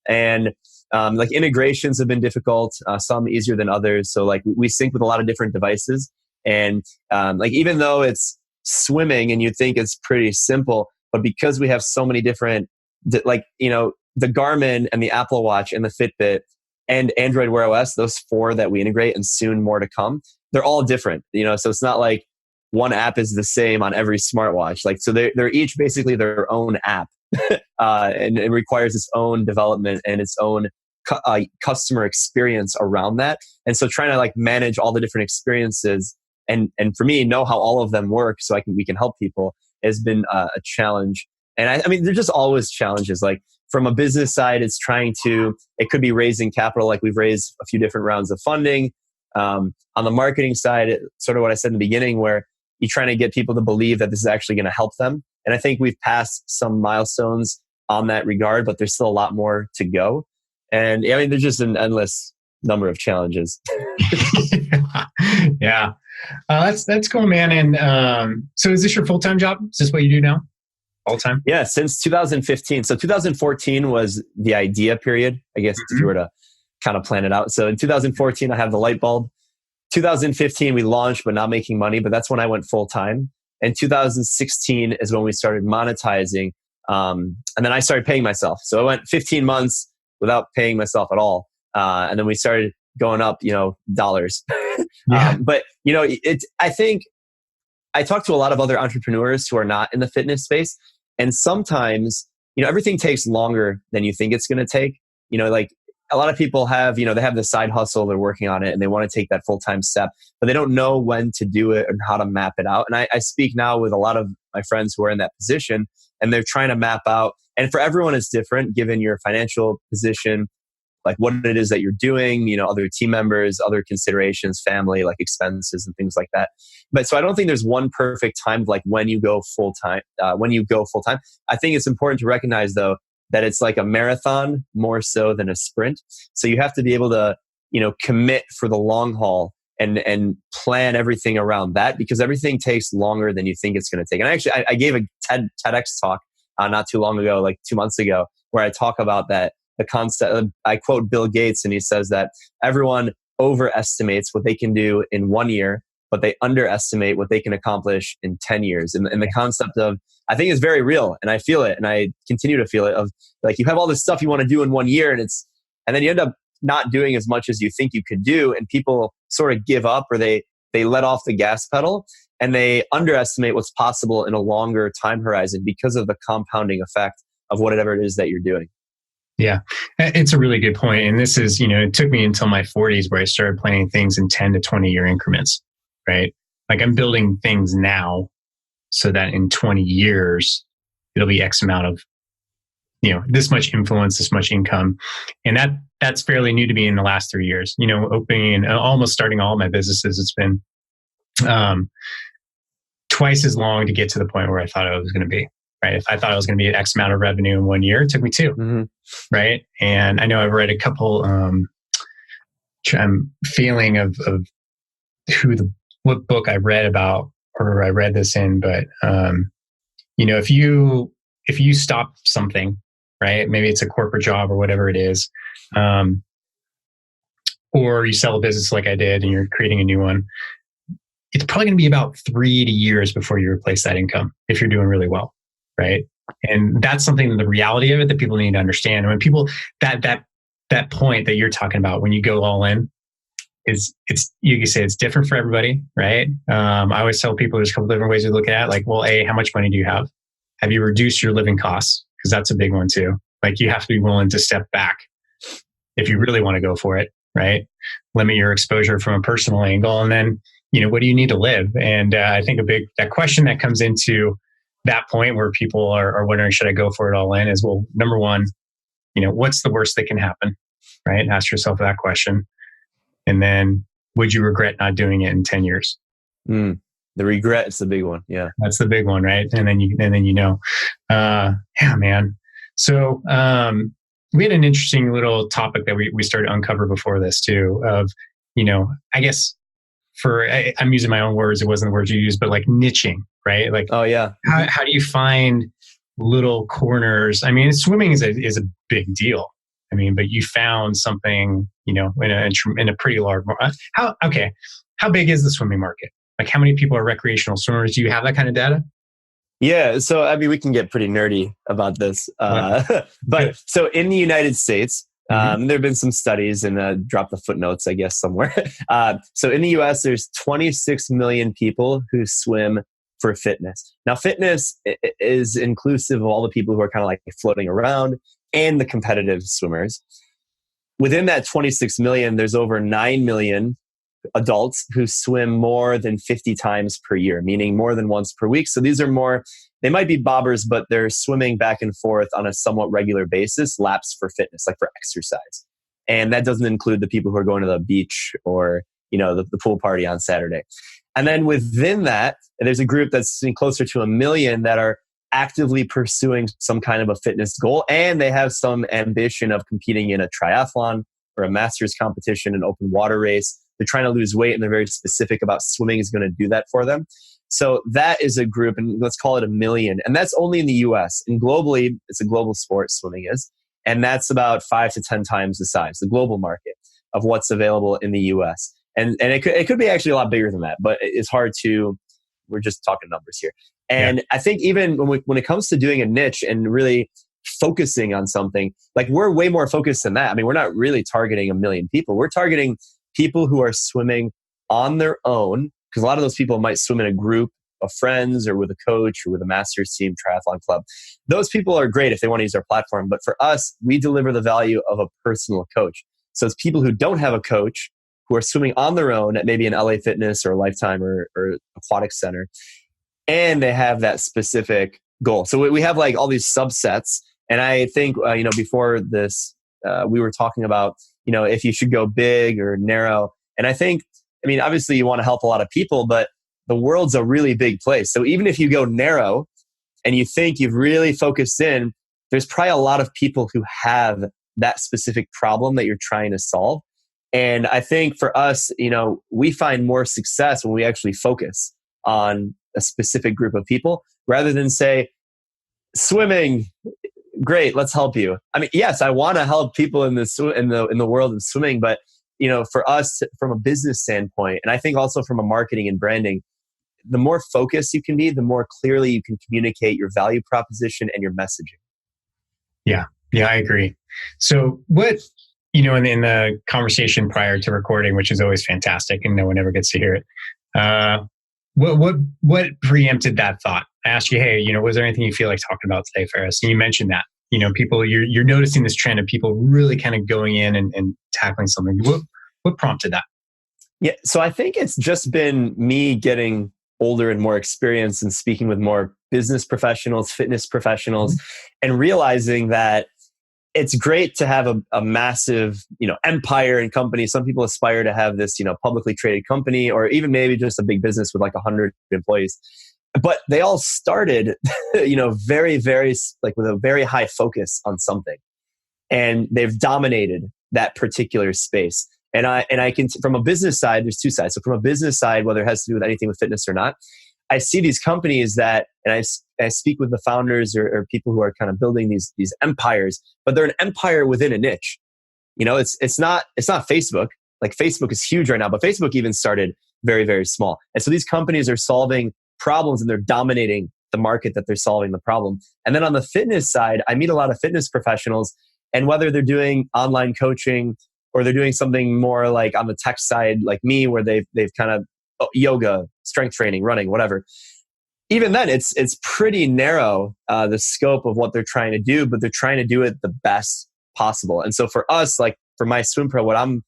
And like integrations have been difficult, some easier than others. So like we sync with a lot of different devices, and like even though it's swimming and you think it's pretty simple, but because we have so many different, like the Garmin and the Apple Watch and the Fitbit and Android Wear OS, those 4 that we integrate and soon more to come, they're all different, so it's not like one app is the same on every smartwatch. Like, so they're each basically their own app, and it requires its own development and its own customer experience around that. And so trying to like manage all the different experiences and for me, know how all of them work so we can help people has been a challenge. And I mean, there's just always challenges. Like from a business side, it could be raising capital. Like we've raised a few different rounds of funding. On the marketing side, sort of what I said in the beginning, where you're trying to get people to believe that this is actually going to help them. And I think we've passed some milestones on that regard, but there's still a lot more to go. And I mean, there's just an endless number of challenges. Yeah. That's cool, man. And so is this your full-time job? Is this what you do now? All the time? Yeah, since 2015. So 2014 was the idea period, I guess, if you were to kind of plan it out. So in 2014, I have the light bulb. 2015, we launched, but not making money. But that's when I went full time. And 2016 is when we started monetizing. And then I started paying myself. So I went 15 months without paying myself at all. And then we started going up, dollars. Yeah. But, I think I talk to a lot of other entrepreneurs who are not in the fitness space. And sometimes, everything takes longer than you think it's going to take. Like a lot of people have, they have the side hustle, they're working on it and they want to take that full-time step, but they don't know when to do it and how to map it out. And I speak now with a lot of my friends who are in that position and they're trying to map out. And for everyone, it's different given your financial position, like what it is that you're doing, other team members, other considerations, family, like expenses and things like that. But so I don't think there's one perfect time, like when you go full time, I think it's important to recognize though, that it's like a marathon more so than a sprint. So you have to be able to, commit for the long haul and plan everything around that because everything takes longer than you think it's going to take. And actually, I gave a TEDx talk not too long ago, like 2 months ago, where I talk about that. The concept, I quote Bill Gates, and he says that everyone overestimates what they can do in 1 year, but they underestimate what they can accomplish in 10 years. And the concept of, I think is very real. And I feel it. And I continue to feel it of like, you have all this stuff you want to do in 1 year and then you end up not doing as much as you think you could do. And people sort of give up or they let off the gas pedal and they underestimate what's possible in a longer time horizon because of the compounding effect of whatever it is that you're doing. Yeah, it's a really good point. And this is, it took me until my 40s where I started planning things in 10 to 20 year increments, right? Like I'm building things now so that in 20 years, it'll be X amount of, this much influence, this much income. And that's fairly new to me in the last 3 years, opening and almost starting all my businesses. It's been twice as long to get to the point where I thought I was going to be. Right. If I thought I was going to be at X amount of revenue in 1 year, it took me 2. Mm-hmm. Right. And I know I've read a couple, I'm feeling of what book I read about, or I read this in, but, if you stop something, right, maybe it's a corporate job or whatever it is, or you sell a business like I did and you're creating a new one, it's probably going to be about 3 years before you replace that income if you're doing really well. Right. And that's something, the reality of it that people need to understand. And when people, that point that you're talking about, when you go all in, you can say it's different for everybody. Right. I always tell people there's a couple different ways to look at it. Like, well, how much money do you have? Have you reduced your living costs? Because that's a big one too. Like you have to be willing to step back if you really want to go for it. Right. Limit your exposure from a personal angle. And then, what do you need to live? And I think that question that comes into that point where people are wondering, should I go for it all in, is, well, number one, what's the worst that can happen, right? Ask yourself that question. And then would you regret not doing it in 10 years? The regret is the big one. Yeah. That's the big one, right? And then yeah, man. So we had an interesting little topic that we started to uncover before this too, of, I guess I'm using my own words. It wasn't the words you used, but like niching, right? Like, oh yeah. How do you find little corners? I mean, swimming is a big deal. I mean, but you found something, in a pretty large market. How big is the swimming market? Like how many people are recreational swimmers? Do you have that kind of data? Yeah. So, I mean, we can get pretty nerdy about this. But so in the United States, there have been some studies and drop the footnotes, I guess, somewhere. So in the US, there's 26 million people who swim for fitness. Now, fitness is inclusive of all the people who are kind of like floating around and the competitive swimmers. Within that 26 million, there's over 9 million adults who swim more than 50 times per year, meaning more than once per week. So these are they might be bobbers, but they're swimming back and forth on a somewhat regular basis, laps for fitness, like for exercise. And that doesn't include the people who are going to the beach or, the pool party on Saturday. And then within that, there's a group that's closer to 1 million that are actively pursuing some kind of a fitness goal, and they have some ambition of competing in a triathlon or a master's competition, an open water race. They're trying to lose weight and they're very specific about swimming is going to do that for them. So that is a group, and let's call it 1 million. And that's only in the US. And globally, it's a global sport, swimming is. And that's about 5 to 10 times the size, the global market of what's available in the US. And it could be actually a lot bigger than that, but it's hard to, we're just talking numbers here. And I think even when it comes to doing a niche and really focusing on something, like we're way more focused than that. I mean, we're not really targeting 1 million people. We're targeting people who are swimming on their own, because a lot of those people might swim in a group of friends or with a coach or with a master's team, triathlon club. Those people are great if they want to use our platform. But for us, we deliver the value of a personal coach. So it's people who don't have a coach, who are swimming on their own at maybe an LA Fitness or Lifetime or Aquatic Center. And they have that specific goal. So we have like all these subsets. And I think, before this, we were talking about, if you should go big or narrow. And I think, obviously you want to help a lot of people, but the world's a really big place. So even if you go narrow and you think you've really focused in, there's probably a lot of people who have that specific problem that you're trying to solve. And I think for us, we find more success when we actually focus on a specific group of people rather than say, swimming, great, let's help you. Yes, I want to help people in the world of swimming, but for us, from a business standpoint, and I think also from a marketing and branding, the more focused you can be, the more clearly you can communicate your value proposition and your messaging. Yeah, I agree. So what, in the conversation prior to recording, which is always fantastic and no one ever gets to hear it, what preempted that thought? I asked you, hey, was there anything you feel like talking about today, Ferris? And you mentioned that, people, you're noticing this trend of people really kind of going in and tackling something. What prompted that? Yeah, so I think it's just been me getting older and more experienced and speaking with more business professionals, fitness professionals, and realizing that it's great to have a massive, empire and company. Some people aspire to have this, publicly traded company, or even maybe just a big business with like 100 employees. But they all started, very, very, like with a very high focus on something, and they've dominated that particular space. And I can, from a business side, there's two sides. So from a business side, whether it has to do with anything with fitness or not, I see these companies that, and I speak with the founders or people who are kind of building these empires, but they're an empire within a niche. It's not Facebook. Like Facebook is huge right now, but Facebook even started very, very small. And so these companies are solving problems and they're dominating the market that they're solving the problem. And then on the fitness side, I meet a lot of fitness professionals, and whether they're doing online coaching or they're doing something more like on the tech side, like me, where they've kind of yoga, strength training, running, whatever. Even then, it's pretty narrow, the scope of what they're trying to do, but they're trying to do it the best possible. And so for us, like for MySwimPro, what I'm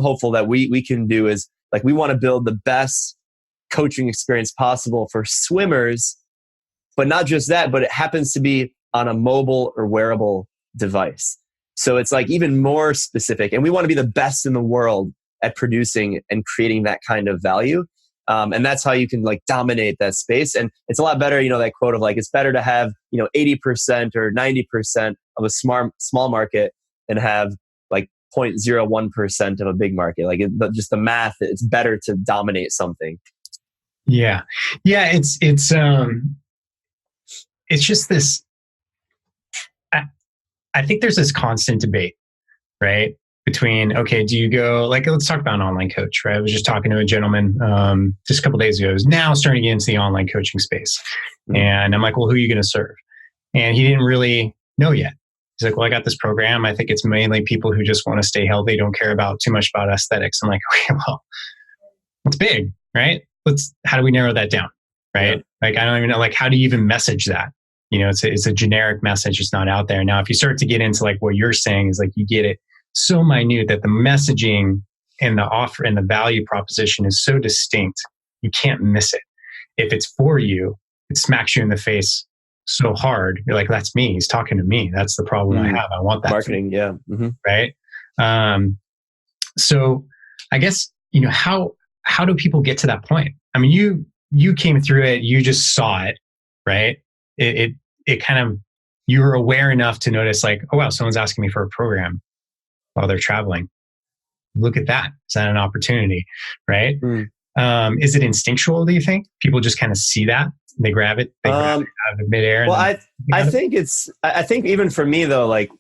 hopeful that we can do is, like, we want to build the best coaching experience possible for swimmers, but not just that, but it happens to be on a mobile or wearable device. So it's like even more specific, and we want to be the best in the world at producing and creating that kind of value. And that's how you can like dominate that space. And it's a lot better, that quote of like, it's better to have, 80% or 90% of a small market than have like 0.01% of a big market. Like just the math, it's better to dominate something. Yeah. It's just this, I think there's this constant debate, right? Between, okay, do you go, like, let's talk about an online coach, right? I was just talking to a gentleman just a couple of days ago who's now starting to get into the online coaching space. And I'm like, well, who are you going to serve? And he didn't really know yet. He's like, well, I got this program. I think it's mainly people who just want to stay healthy, don't care about too much about aesthetics. I'm like, okay, well, it's big, right? How do we narrow that down, right? Yeah. Like, I don't even know, like, how do you even message that? It's a generic message. It's not out there. Now, if you start to get into like what you're saying is like, you get it so minute that the messaging and the offer and the value proposition is so distinct, you can't miss it. If it's for you, it smacks you in the face so hard. You're like, that's me. He's talking to me. That's the problem I have. I want that. Marketing. Yeah. Mm-hmm. Right. So I guess, how do people get to that point? I mean, you came through it, you just saw it, right? it kind of, you were aware enough to notice like, oh wow, someone's asking me for a program while they're traveling. Look at that. Is that an opportunity? Right? Is it instinctual, do you think? People just kind of see that, they grab it out of midair. Well, I think even for me though, like,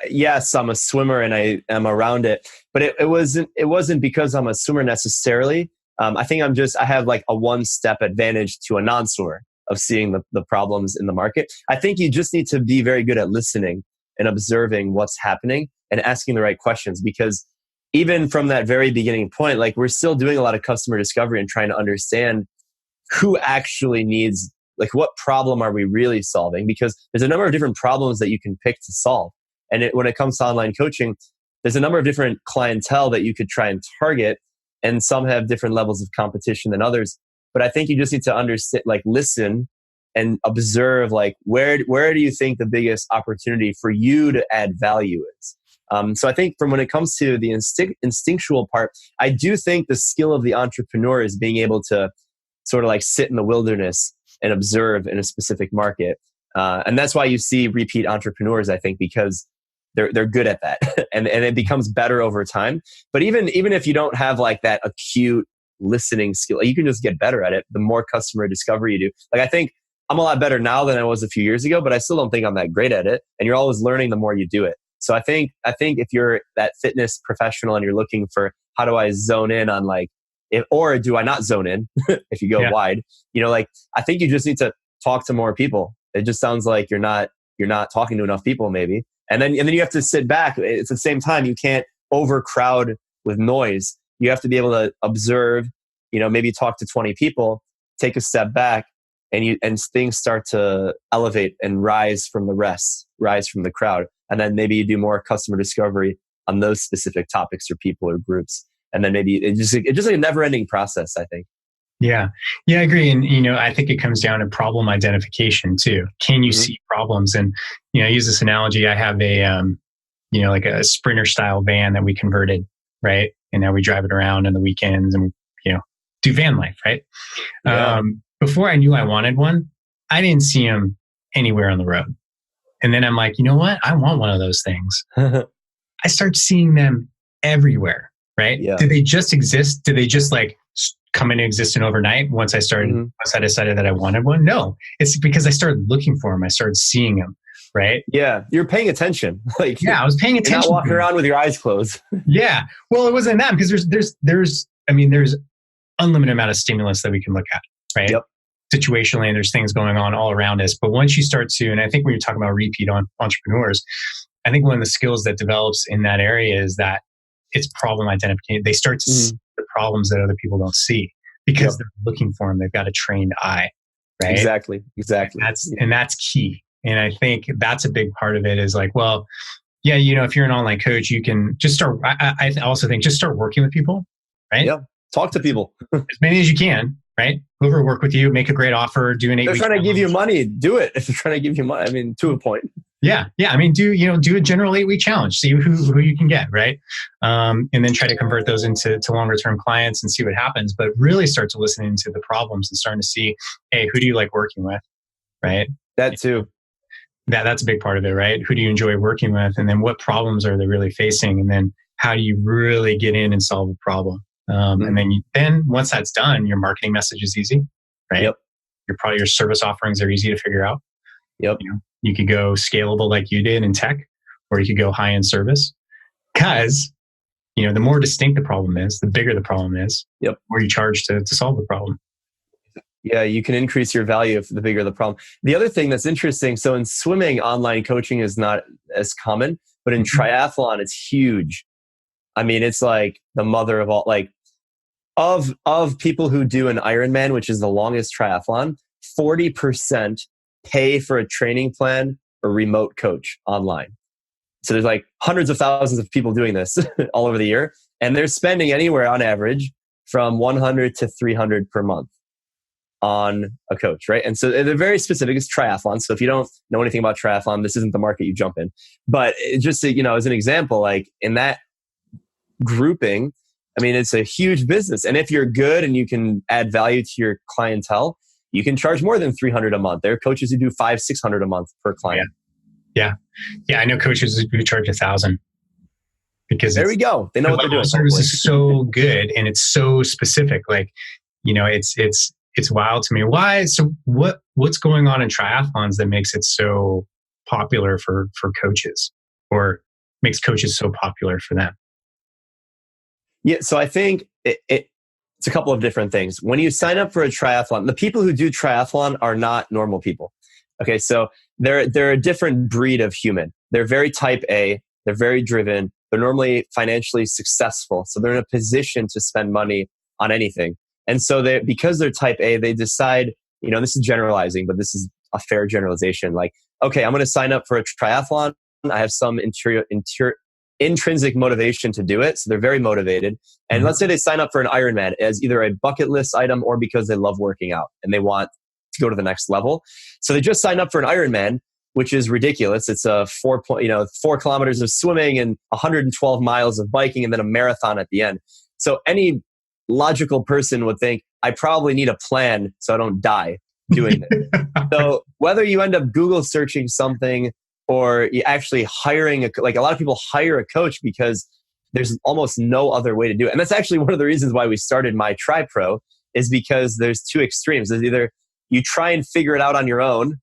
yes, I'm a swimmer and I am around it, but it wasn't because I'm a swimmer necessarily. I think I have like a one step advantage to a non-swimmer of seeing the problems in the market. I think you just need to be very good at listening and observing what's happening and asking the right questions, because even from that very beginning point, like we're still doing a lot of customer discovery and trying to understand who actually needs, like what problem are we really solving? Because there's a number of different problems that you can pick to solve. And when it comes to online coaching, there's a number of different clientele that you could try and target, and some have different levels of competition than others. But I think you just need to understand, like listen and observe, like where do you think the biggest opportunity for you to add value is? So I think from when it comes to the instinctual part, I do think the skill of the entrepreneur is being able to sort of like sit in the wilderness and observe in a specific market. And that's why you see repeat entrepreneurs, I think, because they're good at that and it becomes better over time. But even if you don't have like that acute listening skill, you can just get better at it the more customer discovery you do. Like I think I'm a lot better now than I was a few years ago, but I still don't think I'm that great at it. And you're always learning the more you do it. So I think if you're that fitness professional and you're looking for how do I zone in on like, or do I not zone in if you go wide, like I think you just need to talk to more people. It just sounds like you're not talking to enough people maybe. And then you have to sit back. At the same time, you can't overcrowd with noise. You have to be able to observe, maybe talk to 20 people, take a step back, and things start to elevate and rise from the crowd. And then maybe you do more customer discovery on those specific topics or people or groups. And then maybe it's just like a never ending process, I think. Yeah, I agree. And, I think it comes down to problem identification too. Can you see problems? And, I use this analogy. I have a, like a Sprinter style van that we converted, right? And now we drive it around on the weekends and, do van life, right? Yeah. Before I knew I wanted one, I didn't see them anywhere on the road. And then I'm like, you know what? I want one of those things. I start seeing them everywhere, right? Yeah. Did they just exist? Did they just like come into existence overnight once I decided that I wanted one? No, it's because I started looking for them. I started seeing them, right? Yeah. You're paying attention. I was paying attention. You're not walking around with your eyes closed. Yeah. Well, it wasn't that, because there's unlimited amount of stimulus that we can look at, right? Yep. Situationally, and there's things going on all around us. But once you start to, and I think when you're talking about repeat entrepreneurs, I think one of the skills that develops in that area is that it's problem identification. They start to see the problems that other people don't see because they're looking for them. They've got a trained eye, right? Exactly. And that's key. And I think that's a big part of it is like, well, yeah, if you're an online coach, you can just start. I also think just start working with people, right? Yeah. Talk to people. As many as you can, right? Whoever work with you, make a great offer, do an 8-week. They're trying to give you money. Do it. If they're trying to give you money, to a point. Yeah. Do a general 8-week challenge. See who you can get, right? And then try to convert those into longer term clients and see what happens. But really start to listen into the problems and starting to see, hey, who do you like working with, right? That too. That's a big part of it, right? Who do you enjoy working with, and then what problems are they really facing, and then how do you really get in and solve a problem? And then once that's done, your marketing message is easy, right? Yep. Your service offerings are easy to figure out. Yep. You could go scalable like you did in tech, or you could go high end service. Because the more distinct the problem is, the bigger the problem is. Yep. More you charge to solve the problem. Yeah, you can increase your value if the bigger the problem. The other thing that's interesting, so in swimming, online coaching is not as common, but in triathlon, it's huge. I mean, it's like the mother of all, like of people who do an Ironman, which is the longest triathlon, 40% pay for a training plan or remote coach online. So there's like hundreds of thousands of people doing this all over the year. And they're spending anywhere on average from 100 to 300 per month on a coach, right? And so they're very specific. It's triathlon. So if you don't know anything about triathlon, this isn't the market you jump in. But just to, as an example, like in that grouping, I mean, it's a huge business. And if you're good and you can add value to your clientele, you can charge more than 300 a month. There are coaches who do 500-600 a month per client. Yeah. I know coaches who charge 1,000 because there we go. They know what they're doing. Service is so good and it's so specific. Like, it's wild to me. Why? So what's going on in triathlons that makes it so popular for coaches, or makes coaches so popular for them? Yeah. So I think it's a couple of different things. When you sign up for a triathlon, the people who do triathlon are not normal people. Okay. So they're a different breed of human. They're very type A. They're very driven. They're normally financially successful. So they're in a position to spend money on anything. And so because they're type A, they decide, this is generalizing, but this is a fair generalization. Like, okay, I'm going to sign up for a triathlon. I have some intrinsic motivation to do it. So they're very motivated. And let's say they sign up for an Ironman as either a bucket list item or because they love working out and they want to go to the next level. So they just sign up for an Ironman, which is ridiculous. It's 4 kilometers of swimming and 112 miles of biking and then a marathon at the end. So any logical person would think, I probably need a plan so I don't die doing this. So whether you end up Google searching something or you actually hiring a lot of people hire a coach because there's almost no other way to do it. And that's actually one of the reasons why we started MyTriPro, is because there's two extremes. There's either you try and figure it out on your own,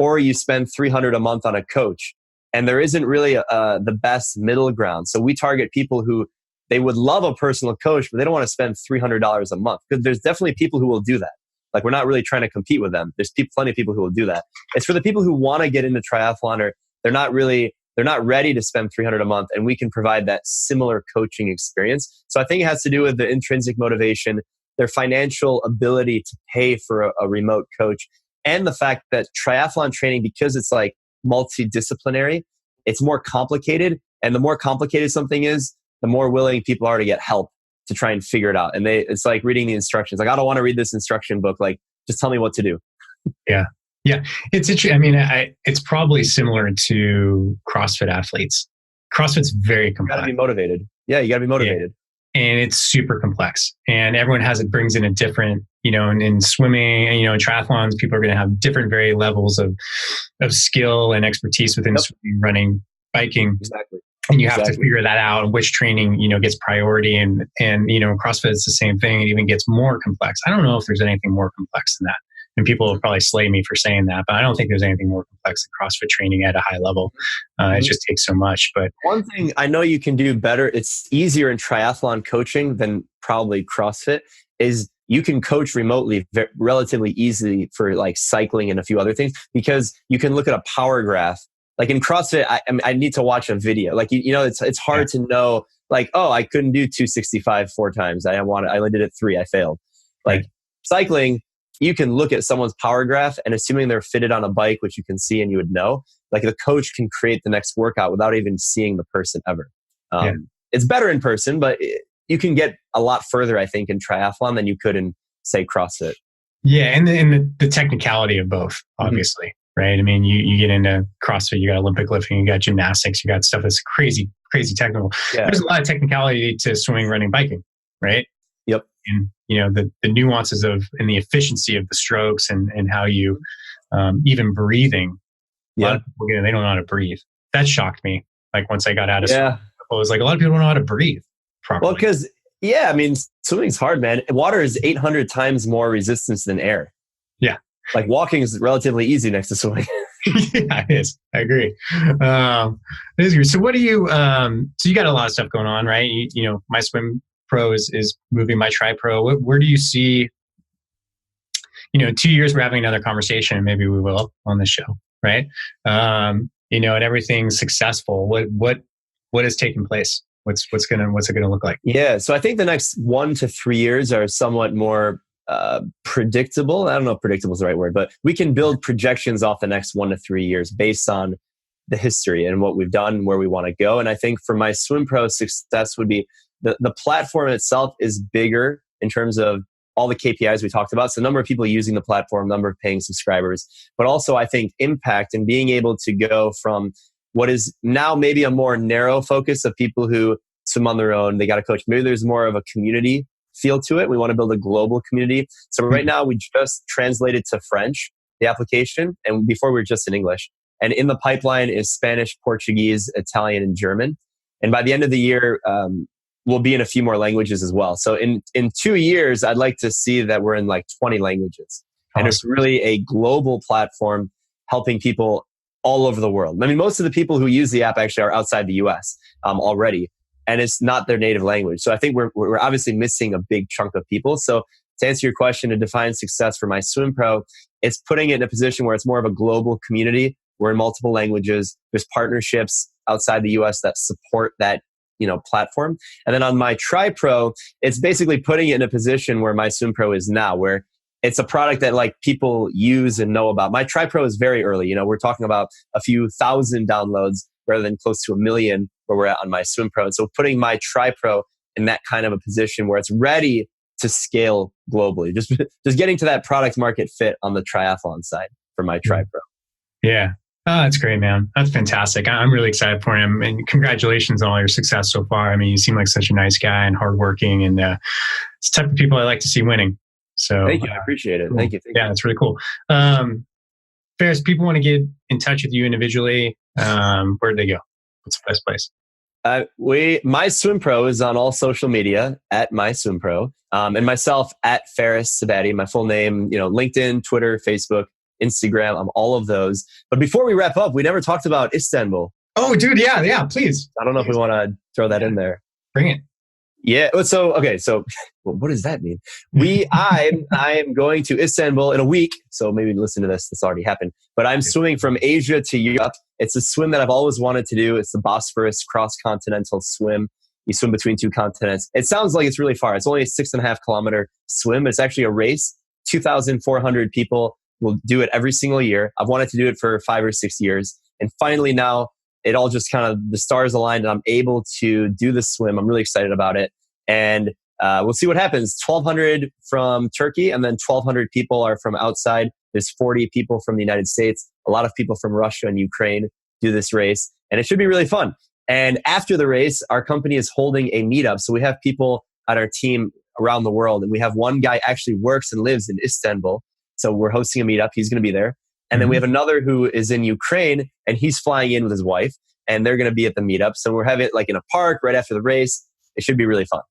or you spend $300 a month on a coach. And there isn't really the best middle ground. So we target people who they would love a personal coach, but they don't want to spend $300 a month, because there's definitely people who will do that. Like, we're not really trying to compete with them. There's plenty of people who will do that. It's for the people who want to get into triathlon, or they're not ready to spend $300 a month, and we can provide that similar coaching experience. So I think it has to do with the intrinsic motivation, their financial ability to pay for a remote coach, and the fact that triathlon training, because it's like multidisciplinary, it's more complicated. And the more complicated something is, the more willing people are to get help to try and figure it out. And it's like reading the instructions. Like, I don't want to read this instruction book. Like, just tell me what to do. Yeah. It's interesting. I mean, it's probably similar to CrossFit athletes. CrossFit's very complex. You got to be motivated. Yeah, you got to be motivated. Yeah. And it's super complex. And everyone brings in a different, in swimming, and, in triathlons, people are going to have different very levels of skill and expertise within swimming, running, biking. Exactly. And you have to figure that out, and which training, gets priority. And CrossFit is the same thing. It even gets more complex. I don't know if there's anything more complex than that. And people will probably slay me for saying that, but I don't think there's anything more complex than CrossFit training at a high level. It just takes so much. But one thing I know you can do better, it's easier in triathlon coaching than probably CrossFit, is you can coach remotely relatively easily for like cycling and a few other things, because you can look at a power graph. Like in CrossFit, I need to watch a video. Like, it's hard to know, like, oh, I couldn't do 265 4 times. I only did it 3. I failed. Like cycling, you can look at someone's power graph, and assuming they're fitted on a bike, which you can see and you would know, like the coach can create the next workout without even seeing the person ever. It's better in person, but you can get a lot further, I think, in triathlon than you could in, say, CrossFit. Yeah, and the technicality of both, obviously. Right? I mean, you get into CrossFit, you got Olympic lifting, you got gymnastics, you got stuff that's crazy technical. Yeah. There's a lot of technicality to swimming, running, biking, right? Yep. And, the nuances of, and the efficiency of the strokes, and how you, even breathing. A lot of people, they don't know how to breathe. That shocked me. Like, once I got out of swimming, I was like, a lot of people don't know how to breathe properly. Well, because, I mean, swimming's hard, man. Water is 800 times more resistance than air. Yeah. Like, walking is relatively easy next to swimming. Yeah, it is. I agree. It is good. So what do you, so you got a lot of stuff going on, right? MySwimPro is moving MyTriPro. Where do you see, 2 years we're having another conversation, and maybe we will on this show, right? And everything's successful. What has taken place? What's it gonna look like? Yeah. So I think the next 1 to 3 years are somewhat more predictable. I don't know if predictable is the right word, but we can build projections off the next 1 to 3 years based on the history and what we've done, where we want to go. And I think for MySwimPro, success would be the platform itself is bigger in terms of all the KPIs we talked about. So number of people using the platform, number of paying subscribers, but also I think impact, and being able to go from what is now maybe a more narrow focus of people who swim on their own, they got a coach. Maybe there's more of a community feel to it. We want to build a global community. So right now we just translated to French, the application. And before we were just in English. And in the pipeline is Spanish, Portuguese, Italian, and German. And by the end of the year, we'll be in a few more languages as well. So in 2 years, I'd like to see that we're in like 20 languages. And it's really a global platform helping people all over the world. I mean, most of the people who use the app actually are outside the US already, and it's not their native language. So I think we're obviously missing a big chunk of people. So to answer your question, to define success for MySwimPro, it's putting it in a position where it's more of a global community. We're in multiple languages. There's partnerships outside the US that support that platform. And then on MyTriPro, it's basically putting it in a position where MySwimPro is now, where it's a product that like people use and know about. MyTriPro is very early. We're talking about a few thousand downloads rather than close to 1 million where we're at on MySwimPro. And so putting MyTriPro in that kind of a position where it's ready to scale globally, just getting to that product market fit on the triathlon side for MyTriPro. Yeah. Oh, that's great, man. That's fantastic. I'm really excited for him, and congratulations on all your success so far. I mean, you seem like such a nice guy and hardworking, and it's the type of people I like to see winning. So thank you. I appreciate it. Cool. Thank you. Yeah, that's really cool. Ferris, people want to get in touch with you individually. Where do they go? What's the best place? MySwimPro is on all social media at MySwimPro, and myself at Ferris Ksebati. My full name, LinkedIn, Twitter, Facebook, Instagram. I'm all of those. But before we wrap up, we never talked about Istanbul. Oh, dude, yeah, please. I don't know if we want to throw that in there. Bring it. Yeah. So what does that mean? I'm going to Istanbul in a week. So maybe listen to this. This already happened. But I'm swimming from Asia to Europe. It's a swim that I've always wanted to do. It's the Bosphorus cross-continental swim. You swim between two continents. It sounds like it's really far. It's only a 6.5 kilometer swim. It's actually a race. 2,400 people will do it every single year. I've wanted to do it for 5 or 6 years. And finally now, it all just kind of, the stars aligned and I'm able to do the swim. I'm really excited about it. And we'll see what happens. 1,200 from Turkey, and then 1,200 people are from outside. There's 40 people from the United States. A lot of people from Russia and Ukraine do this race. And it should be really fun. And after the race, our company is holding a meetup. So we have people on our team around the world. And we have one guy actually works and lives in Istanbul. So we're hosting a meetup. He's going to be there. And then we have another who is in Ukraine, and he's flying in with his wife, and they're going to be at the meetup. So we'll have it like in a park right after the race. It should be really fun.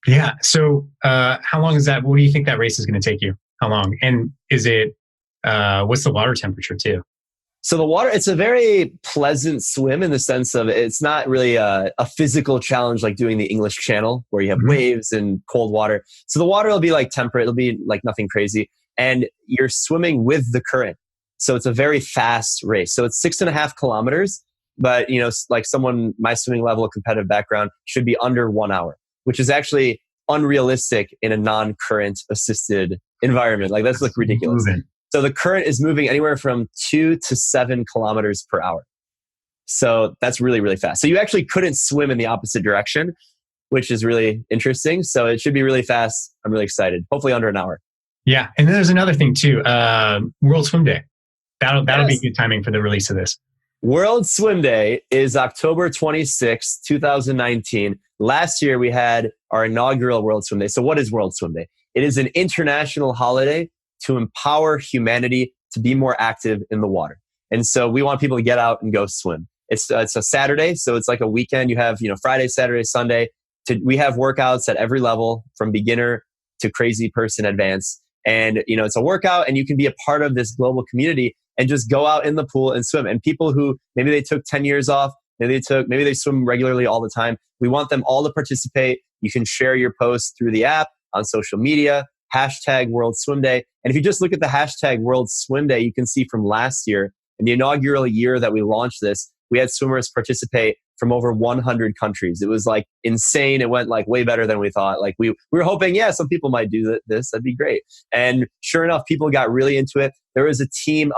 Yeah. So how long is that? What do you think that race is going to take you? How long? And is it, what's the water temperature too? So the water, it's a very pleasant swim in the sense of it's not really a physical challenge like doing the English Channel where you have waves and cold water. So the water will be like temperate. It'll be like nothing crazy. And you're swimming with the current. So it's a very fast race. So it's 6.5 kilometers, but like someone, my swimming level, competitive background should be under 1 hour, which is actually unrealistic in a non-current assisted environment. Like that's like ridiculous. So the current is moving anywhere from 2 to 7 kilometers per hour. So that's really, really fast. So you actually couldn't swim in the opposite direction, which is really interesting. So it should be really fast. I'm really excited. Hopefully under an hour. Yeah. And then there's another thing too, World Swim Day. That'll be good timing for the release of this. World Swim Day is October 26, 2019. Last year, we had our inaugural World Swim Day. So what is World Swim Day? It is an international holiday to empower humanity to be more active in the water. And so we want people to get out and go swim. It's a Saturday, so it's like a weekend. You have Friday, Saturday, Sunday. We have workouts at every level from beginner to crazy person advanced. And it's a workout, and you can be a part of this global community and just go out in the pool and swim. And people who maybe they took 10 years off, maybe they swim regularly all the time. We want them all to participate. You can share your posts through the app, on social media, hashtag World Swim Day. And if you just look at the hashtag World Swim Day, you can see from last year, in the inaugural year that we launched this, we had swimmers participate from over 100 countries. It was like insane. It went like way better than we thought. Like we were hoping, some people might do this. That'd be great. And sure enough, people got really into it. There was a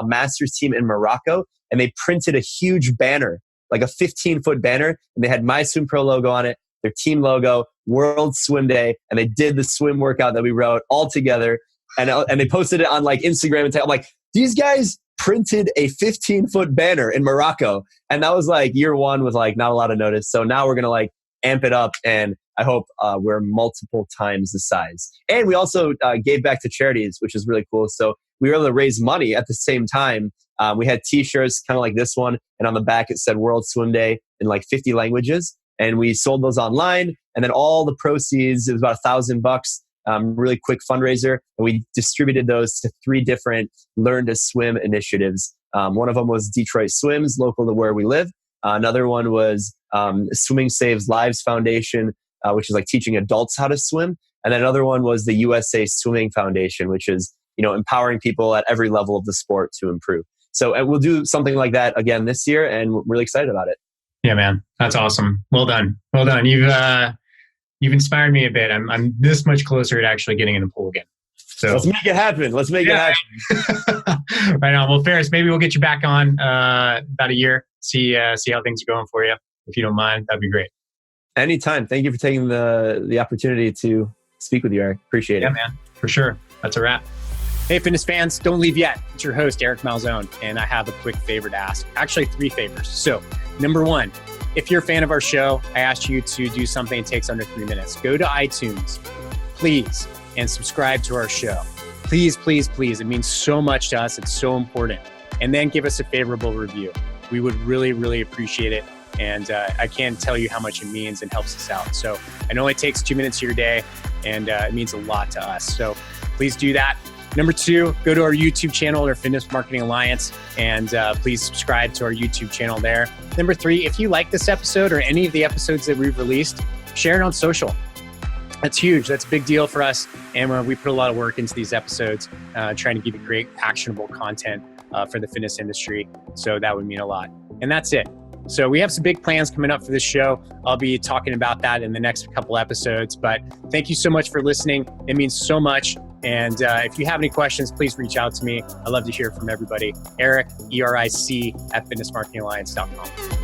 master's team in Morocco, and they printed a huge banner, like a 15-foot banner, and they had MySwimPro logo on it, their team logo, World Swim Day, and they did the swim workout that we wrote all together. And they posted it on like Instagram and I'm like, these guys printed a 15-foot banner in Morocco. And that was like year one with like not a lot of notice. So now we're going to like amp it up. And I hope we're multiple times the size. And we also gave back to charities, which is really cool. So we were able to raise money at the same time. We had t-shirts kind of like this one, and on the back it said World Swim Day in like 50 languages. And we sold those online, and then all the proceeds, it was about $1,000, really quick fundraiser. And we distributed those to 3 different Learn to Swim initiatives. One of them was Detroit Swims, local to where we live. Another one was Swimming Saves Lives Foundation, which is like teaching adults how to swim. And then another one was the USA Swimming Foundation, which is, empowering people at every level of the sport to improve. So we'll do something like that again this year, and we're really excited about it. Yeah, man. That's awesome. Well done. Well done. You've inspired me a bit. I'm this much closer to actually getting in the pool again. So let's make it happen. It happen. Right on. Well, Ferris, maybe we'll get you back on about a year. See how things are going for you. If you don't mind, that'd be great. Anytime. Thank you for taking the opportunity to speak with you, Eric. Appreciate it. Yeah, man. For sure. That's a wrap. Hey, fitness fans, don't leave yet. It's your host, Eric Malzone, and I have a quick favor to ask. Actually, 3 favors. So, number 1, if you're a fan of our show, I asked you to do something that takes under 3 minutes. Go to iTunes, please, and subscribe to our show. Please, please, please. It means so much to us. It's so important. And then give us a favorable review. We would really, really appreciate it. And I can't tell you how much it means and helps us out. So I know it takes 2 minutes of your day, and it means a lot to us. So please do that. Number 2, go to our YouTube channel, our Fitness Marketing Alliance, and please subscribe to our YouTube channel there. Number 3, if you like this episode or any of the episodes that we've released, share it on social. That's huge. That's a big deal for us. And we put a lot of work into these episodes, trying to give you great, actionable content for the fitness industry. So that would mean a lot. And that's it. So we have some big plans coming up for this show. I'll be talking about that in the next couple episodes. But thank you so much for listening. It means so much. And if you have any questions, please reach out to me. I love to hear from everybody. Eric, ERIC, at fitnessmarketingalliance.com.